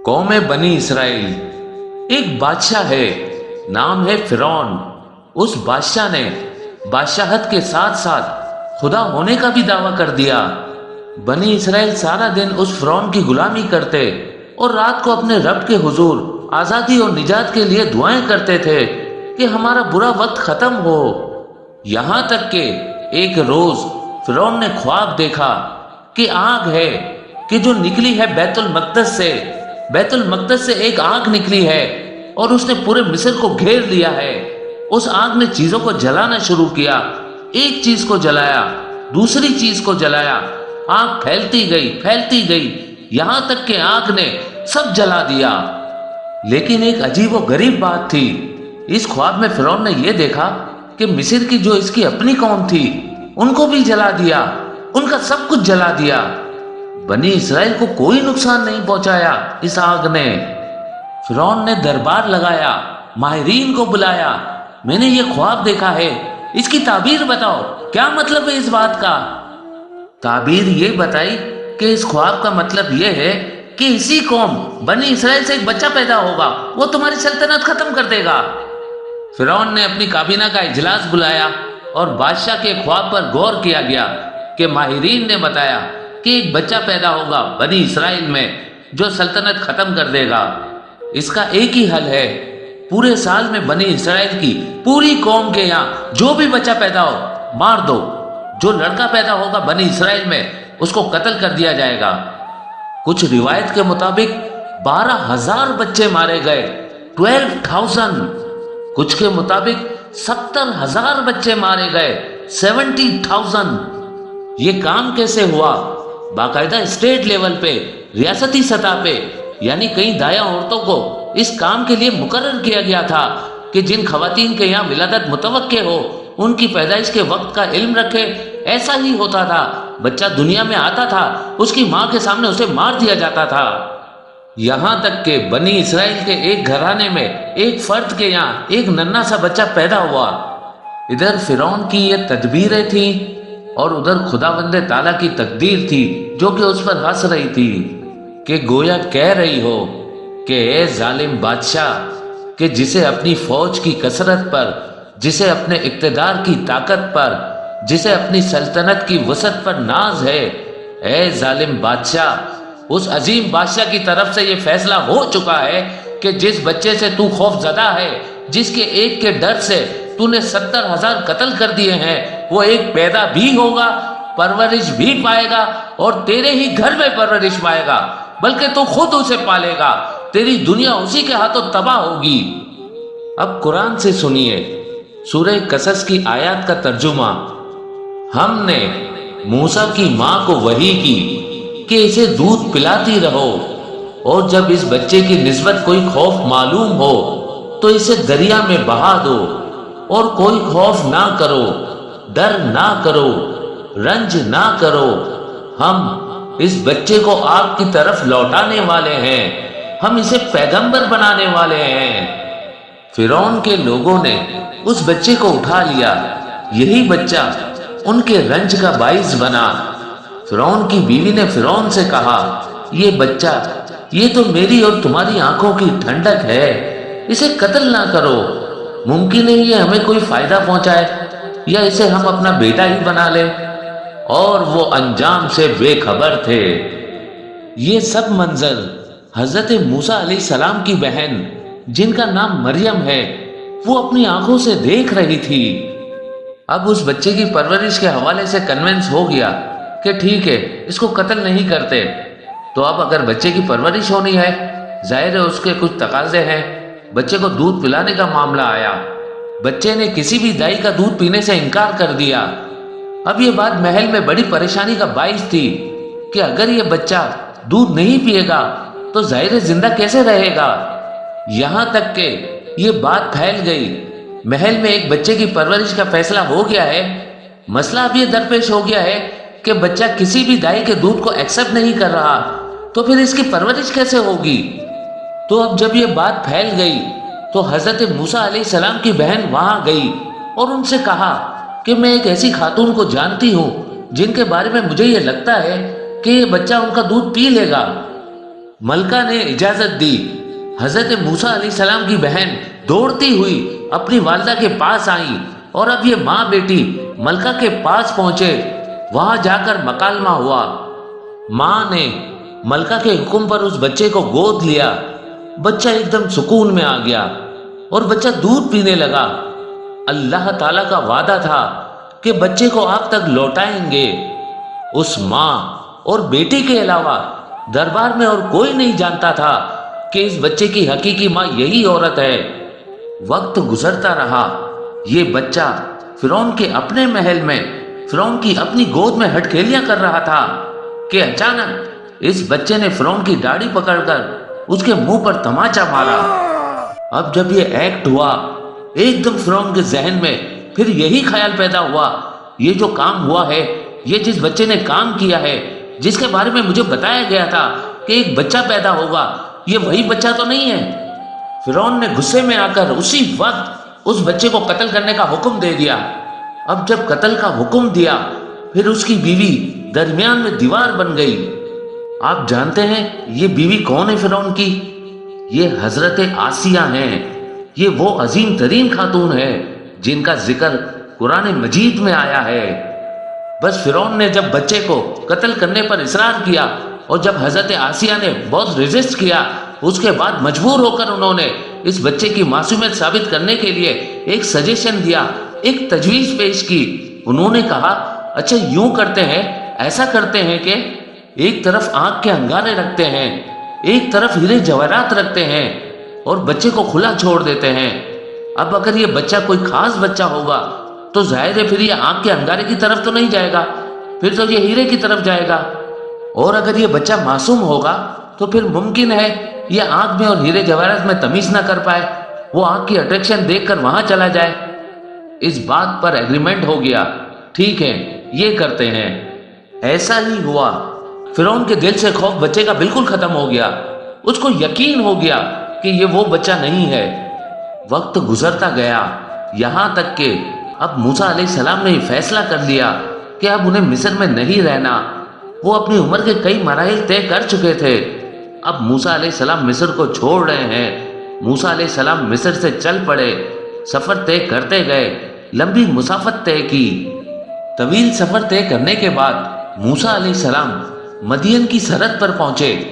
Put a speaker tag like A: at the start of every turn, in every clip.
A: قوم بنی اسرائیل، ایک بادشاہ ہے، نام ہے فرعون۔ اس بادشاہ نے بادشاہت کے ساتھ ساتھ خدا ہونے کا بھی دعویٰ کر دیا۔ بنی اسرائیل سارا دن اس فرعون کی غلامی کرتے اور رات کو اپنے رب کے حضور آزادی اور نجات کے لیے دعائیں کرتے تھے کہ ہمارا برا وقت ختم ہو۔ یہاں تک کہ ایک روز فرعون نے خواب دیکھا کہ آگ ہے کہ جو نکلی ہے بیت المقدس سے ایک آگ نکلی ہے اور اس نے پورے مصر کو گھیر لیا ہے۔ اس آگ نے چیزوں کو جلانا شروع کیا، ایک چیز کو جلایا، دوسری چیز کو جلایا، آگ پھیلتی گئی یہاں تک کہ آگ نے سب جلا دیا۔ لیکن ایک عجیب و غریب بات تھی، اس خواب میں فرعون نے یہ دیکھا کہ مصر کی جو اس کی اپنی قوم تھی ان کو بھی جلا دیا، ان کا سب کچھ جلا دیا۔ بنی اسرائیل کو کوئی نقصان نہیں پہنچایا اس آگ نے۔ فرعون نے دربار لگایا، ماہرین کو بلایا، میں نے یہ خواب دیکھا ہے، اس کی تعبیر بتاؤ، کیا مطلب ہے اس بات کا؟ تعبیر یہ بتائی کہ اس خواب کا مطلب یہ ہے کہ اسی قوم بنی اسرائیل سے ایک بچہ پیدا ہوگا، وہ تمہاری سلطنت ختم کر دے گا۔ فرعون نے اپنی کابینہ کا اجلاس بلایا اور بادشاہ کے خواب پر غور کیا گیا کہ ماہرین نے بتایا کہ ایک بچہ پیدا ہوگا بنی اسرائیل میں جو سلطنت ختم کر دے گا۔ اس کا ایک ہی حل ہے، پورے سال میں بنی اسرائیل کی پوری قوم کے یہاں جو بھی بچہ پیدا ہو مار دو، جو لڑکا پیدا ہوگا بنی اسرائیل میں اس کو قتل کر دیا جائے گا۔ کچھ روایت کے مطابق 12,000 بچے مارے گئے، 12,000۔ کچھ کے مطابق 70,000 بچے مارے گئے، 70,000۔ یہ کام کیسے ہوا؟ باقاعدہ اسٹیٹ لیول پہ، ریاستی سطح پہ، یعنی کئی دایا عورتوں کو اس کام کے لیے مقرر کیا گیا تھا کہ جن خواتین کے یہاں ولادت متوقع ہو ان کی پیدائش کے وقت کا علم رکھے۔ ایسا ہی ہوتا تھا، بچہ دنیا میں آتا تھا، اس کی ماں کے سامنے اسے مار دیا جاتا تھا۔ یہاں تک کہ بنی اسرائیل کے ایک گھرانے میں ایک فرد کے یہاں ایک ننھا سا بچہ پیدا ہوا۔ ادھر فرعون کی یہ تدبیریں تھیں اور ادھر خداوند تعالیٰ کی تقدیر تھی جو کہ اس پر ہنس رہی تھی، کہ گویا کہہ رہی ہو کہ اے ظالم بادشاہ، کہ جسے اپنی فوج کی کثرت پر، جسے اپنے اقتدار کی طاقت پر، جسے اپنی سلطنت کی وسعت پر ناز ہے، اے ظالم بادشاہ، اس عظیم بادشاہ کی طرف سے یہ فیصلہ ہو چکا ہے کہ جس بچے سے تو خوف زدہ ہے، جس کے ایک کے ڈر سے تو نے 70,000 قتل کر دیے ہیں، وہ ایک پیدا بھی ہوگا، پرورش بھی پائے گا اور تیرے ہی گھر میں پرورش پائے گا، بلکہ تو خود اسے پالے گا، تیری دنیا اسی کے ہاتھوں تباہ ہوگی۔ اب قرآن سے سنیے سورہ قصص کی آیات کا ترجمہ۔ ہم نے موسیٰ کی ماں کو وحی کی کہ اسے دودھ پلاتی رہو، اور جب اس بچے کی نسبت کوئی خوف معلوم ہو تو اسے دریا میں بہا دو، اور کوئی خوف نہ کرو، ڈر نہ کرو، رنج نہ کرو، ہم اس بچے کو آپ کی طرف لوٹانے والے ہیں، ہم اسے پیغمبر بنانے والے ہیں۔ فرعون کے لوگوں نے اس بچے کو اٹھا لیا، یہی بچہ ان کے رنج کا باعث بنا۔ فرعون کی بیوی نے فرعون سے کہا، یہ بچہ، یہ تو میری اور تمہاری آنکھوں کی ٹھنڈک ہے، اسے قتل نہ کرو، ممکن ہے یہ ہمیں کوئی فائدہ پہنچائے یا اسے ہم اپنا بیٹا ہی بنا لیں۔ اور وہ انجام سے بے خبر تھے۔ یہ سب منظر حضرت موسیٰ علیہ السلام کی بہن، جن کا نام مریم ہے، وہ اپنی آنکھوں سے دیکھ رہی تھی۔ اب اس بچے کی پرورش کے حوالے سے کنونس ہو گیا کہ ٹھیک ہے، اس کو قتل نہیں کرتے۔ تو اب اگر بچے کی پرورش ہونی ہے، ظاہر ہے اس کے کچھ تقاضے ہیں۔ بچے کو دودھ پلانے کا معاملہ آیا، بچے نے کسی بھی دائی کا دودھ پینے سے انکار کر دیا۔ اب یہ بات محل میں بڑی پریشانی کا باعث تھی کہ اگر یہ بچہ دودھ نہیں پیے گا تو ظاہر زندہ کیسے رہے گا۔ یہاں تک کہ یہ بات پھیل گئی، محل میں ایک بچے کی پرورش کا فیصلہ ہو گیا ہے۔ مسئلہ اب یہ درپیش ہو گیا ہے کہ بچہ کسی بھی دائی کے دودھ کو ایکسپٹ نہیں کر رہا، تو پھر اس کی پرورش کیسے ہوگی؟ تو اب جب یہ بات پھیل گئی تو حضرت موسیٰ علیہ السلام کی بہن وہاں گئی اور ان سے کہا کہ میں ایک ایسی خاتون کو جانتی ہوں جن کے بارے میں مجھے یہ لگتا ہے کہ یہ بچہ ان کا دودھ پی لے گا۔ ملکہ نے اجازت دی۔ حضرت موسیٰ علیہ السلام کی بہن دوڑتی ہوئی اپنی والدہ کے پاس آئی اور اب یہ ماں بیٹی ملکہ کے پاس پہنچے۔ وہاں جا کر مکالمہ ہوا۔ ماں نے ملکہ کے حکم پر اس بچے کو گود لیا۔ بچہ ایک دم سکون میں آ گیا اور بچہ دودھ پینے لگا۔ اللہ تعالیٰ کا وعدہ تھا کہ بچے کو آپ تک لوٹائیں گے۔ اس ماں اور بیٹی کے علاوہ دربار میں اور کوئی نہیں جانتا تھا کہ اس بچے کی حقیقی ماں یہی عورت ہے۔ وقت گزرتا رہا۔ یہ بچہ فرعون کے اپنے محل میں فرعون کی اپنی گود میں ہٹکیلیاں کر رہا تھا کہ اچانک اس بچے نے فرعون کی داڑھی پکڑ کر اس کے منہ پر تماچا مارا۔ اب جب یہ ایکٹ ہوا، ایک دم فرعون کے ذہن میں پھر یہی خیال پیدا ہوا، یہ جو کام ہوا ہے، یہ جس بچے نے کام کیا ہے، جس کے بارے میں مجھے بتایا گیا تھا کہ ایک بچہ پیدا ہوگا، یہ وہی بچہ تو نہیں ہے۔ فرعون نے غصے میں آ کر اسی وقت اس بچے کو قتل کرنے کا حکم دے دیا۔ اب جب قتل کا حکم دیا، پھر اس کی بیوی درمیان میں دیوار بن گئی۔ آپ جانتے ہیں یہ بیوی کون ہے فرعون کی؟ یہ حضرت آسیہ ہیں۔ یہ وہ عظیم ترین خاتون ہے جن کا ذکر قرآن مجید میں آیا ہے۔ بس فرعون نے جب بچے کو قتل کرنے پر اصرار کیا اور جب حضرت آسیہ نے بہت ریزسٹ کیا، اس کے بعد مجبور ہو کر انہوں نے اس بچے کی معصومیت ثابت کرنے کے لیے ایک سجیشن دیا، ایک تجویز پیش کی۔ انہوں نے کہا اچھا یوں کرتے ہیں، ایسا کرتے ہیں کہ ایک طرف آنکھ کے انگارے رکھتے ہیں، ایک طرف ہیرے جواہرات رکھتے ہیں اور بچے کو کھلا چھوڑ دیتے ہیں۔ اب اگر یہ بچہ کوئی خاص بچہ ہوگا تو ظاہر ہے پھر یہ آنکھ کے انگارے کی طرف تو نہیں جائے گا، پھر تو یہ ہیرے کی طرف جائے گا۔ اور اگر یہ بچہ معصوم ہوگا تو پھر ممکن ہے یہ آنکھ میں اور ہیرے جواہرات میں تمیز نہ کر پائے، وہ آنکھ کی اٹریکشن دیکھ کر وہاں چلا جائے۔ اس بات پر ایگریمنٹ ہو گیا، ٹھیک ہے یہ کرتے ہیں۔ ایسا ہی ہوا۔ فرعون کے دل سے خوف بچے کا بالکل ختم ہو گیا۔ اس کو یقین ہو گیا کہ یہ وہ بچہ نہیں ہے۔ وقت گزرتا گیا، یہاں تک کہ اب موسیٰ علیہ السلام نے یہ فیصلہ کر لیا کہ اب انہیں مصر میں نہیں رہنا۔ وہ اپنی عمر کے کئی مراحل طے کر چکے تھے۔ اب موسیٰ علیہ السلام مصر کو چھوڑ رہے ہیں۔ موسیٰ علیہ السلام مصر سے چل پڑے، سفر طے کرتے گئے، لمبی مسافت طے کی۔ طویل سفر طے کرنے کے بعد موسیٰ علیہ السلام مدین کی سرحد پر پہنچے۔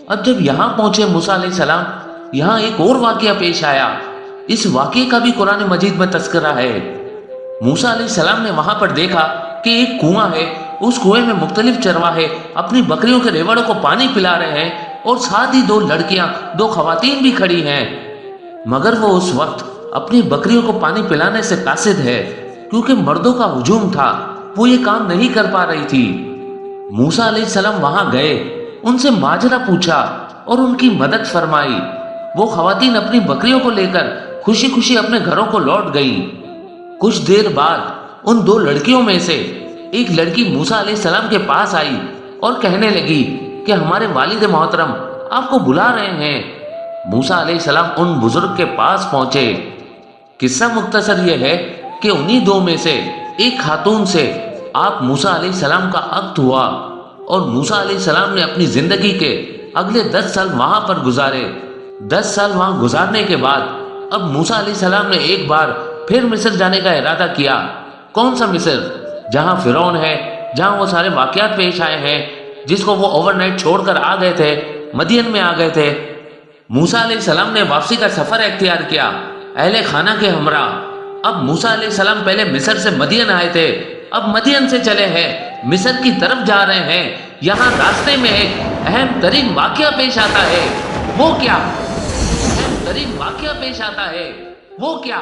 A: اب جب یہاں پہنچے موسیٰ علیہ السلام، یہاں ایک اور واقعہ پیش آیا۔ اس واقعے کا بھی قرآن مجید میں تذکرہ ہے۔ موسیٰ علیہ السلام نے وہاں پر دیکھا کہ ایک کنواں ہے، اس کنویں میں مختلف چرواہے اپنی بکریوں کے ریوڑوں کو پانی پلا رہے ہیں اور ساتھ ہی دو لڑکیاں، دو خواتین بھی کھڑی ہیں، مگر وہ اس وقت اپنی بکریوں کو پانی پلانے سے قاصد ہے، کیونکہ مردوں کا ہجوم تھا، وہ یہ کام نہیں کر پا رہی تھی۔ موسیٰ علیہ السلام وہاں گئے، ان سے ماجرا پوچھا اور ان کی مدد فرمائی۔ وہ خواتین اپنی بکریوں کو لے کر خوشی خوشی اپنے گھروں کو لوٹ گئیں۔ کچھ دیر بعد ان دو لڑکیوں میں سے ایک لڑکی موسیٰ علیہ السلام کے پاس آئی اور کہنے لگی کہ ہمارے والد محترم آپ کو بلا رہے ہیں۔ موسیٰ علیہ السلام ان بزرگ کے پاس پہنچے۔ قصہ مختصر یہ ہے کہ انہی دو میں سے ایک خاتون سے آپ موسیٰ علیہ السلام کا عقد ہوا اور موسیٰ علیہ السلام نے اپنی زندگی کے اگلے 10 سال وہاں پر گزارے۔ 10 سال وہاں گزارنے کے بعد اب موسیٰ علیہ السلام نے ایک بار پھر مصر جانے کا ارادہ کیا۔ کون سا مصر؟ جہاں فرعون ہے، جہاں وہ سارے واقعات پیش آئے ہیں، جس کو وہ اوور نائٹ چھوڑ کر آ گئے تھے، مدین میں آ گئے تھے۔ موسیٰ علیہ السلام نے واپسی کا سفر اختیار کیا اہل خانہ کے ہمراہ۔ اب موسیٰ علیہ السلام پہلے مصر سے مدین آئے تھے، اب مدین سے چلے ہیں، مصر کی طرف جا رہے ہیں۔ یہاں راستے میں ایک اہم ترین واقعہ پیش آتا ہے۔ وہ کیا؟ اہم ترین واقعہ پیش آتا ہے، وہ کیا؟